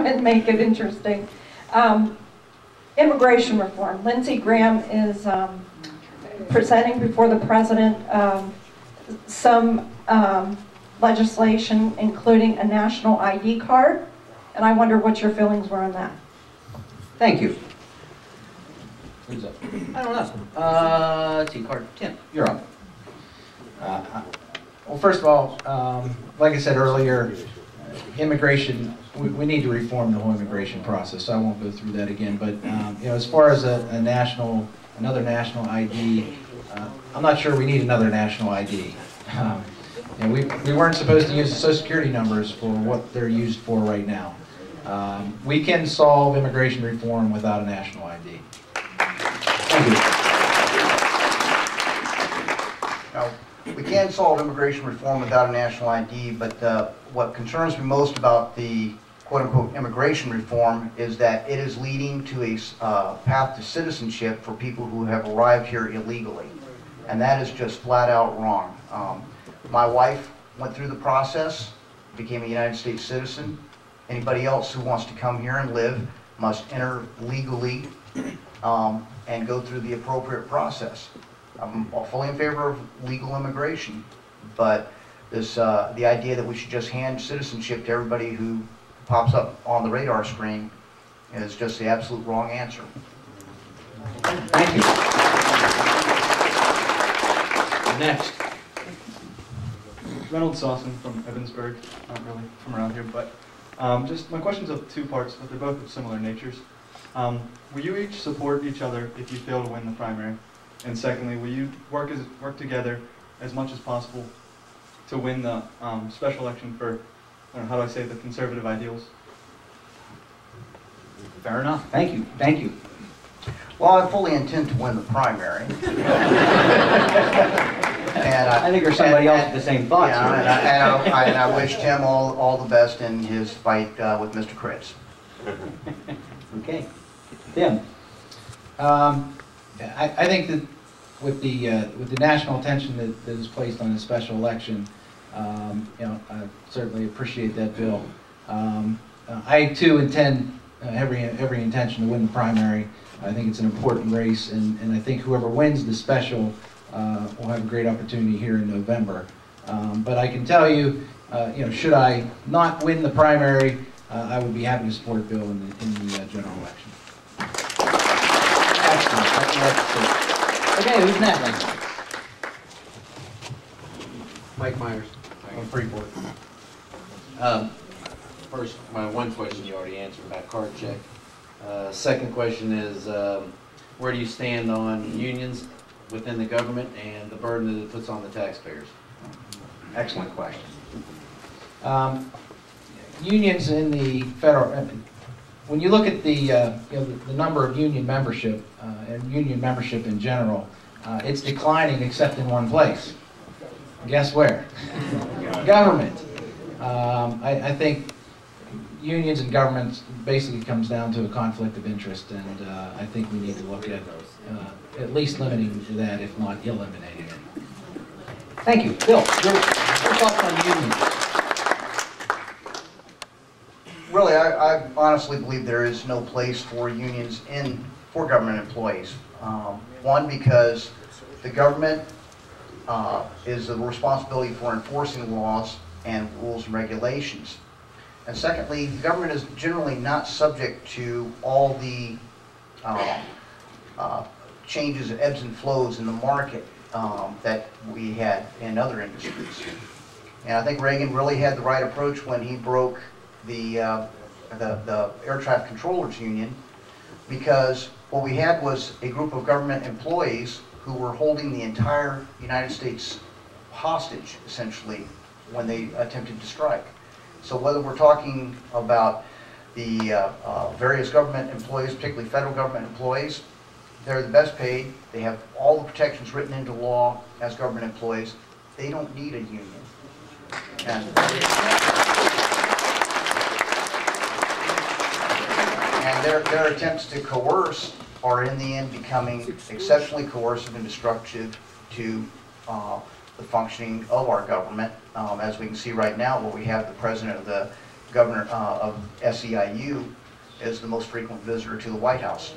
and make it interesting. Immigration reform. Lindsey Graham is presenting before the president some legislation including a national ID card, and I wonder what your feelings were on that. Thank you. Who's up? I don't know. Let's see, card 10. You're up. Well, first of all, like I said earlier, immigration, we need to reform the whole immigration process, so I won't go through that again. But you know, as far as another national ID, I'm not sure we need another national ID. You know, we weren't supposed to use the Social Security numbers for what they're used for right now. We can solve immigration reform without a national ID. Thank you. Now, we can solve immigration reform without a national ID, but what concerns me most about the quote-unquote immigration reform is that it is leading to a path to citizenship for people who have arrived here illegally. And that is just flat out wrong. My wife went through the process, became a United States citizen. Anybody else who wants to come here and live must enter legally and go through the appropriate process. I'm fully in favor of legal immigration, but this the idea that we should just hand citizenship to everybody who pops up on the radar screen is just the absolute wrong answer. Thank you. Next. Reynolds Sawson from Evansburg, not really from around here, but just my question's of two parts, but they're both of similar natures. Will you each support each other if you fail to win the primary? And secondly, will you work together as much as possible to win the special election for, I don't know, how do I say, the conservative ideals? Fair enough. Thank you. Thank you. Well, I fully intend to win the primary. And I think there's somebody else with the same thoughts. Yeah, and I wish Tim all the best in his fight with Mr. Kritz. Okay. Tim. I think that with the national attention that is placed on the special election, you know, I certainly appreciate that bill. I too intend every intention to win the primary. I think it's an important race, and I think whoever wins the special will have a great opportunity here in November. But I can tell you, you know, should I not win the primary, I would be happy to support Bill in the general election. Okay, who's next? Mike Myers. On Freeport. First, my one question you already answered about card check. Second question is, where do you stand on unions within the government and the burden that it puts on the taxpayers? Excellent question. Unions in the federal, when you look at the you know, the number of union membership and union membership in general, it's declining except in one place. Guess where? Government. I think unions and governments basically comes down to a conflict of interest, and I think we need to look at least limiting that, if not eliminating it. Thank you. Bill, your thoughts on unions? Really, I honestly believe there is no place for unions for government employees. One, because the government is the responsibility for enforcing laws and rules and regulations. And secondly, the government is generally not subject to all the changes, ebbs and flows in the market that we had in other industries. And I think Reagan really had the right approach when he broke the Air Traffic Controllers Union, because what we had was a group of government employees who were holding the entire United States hostage, essentially, when they attempted to strike. So whether we're talking about the various government employees, particularly federal government employees, they're the best paid, they have all the protections written into law as government employees, they don't need a union. And their attempts to coerce are in the end becoming exceptionally coercive and destructive to the functioning of our government. As we can see right now, where we have the President of the governor of SEIU is the most frequent visitor to the White House.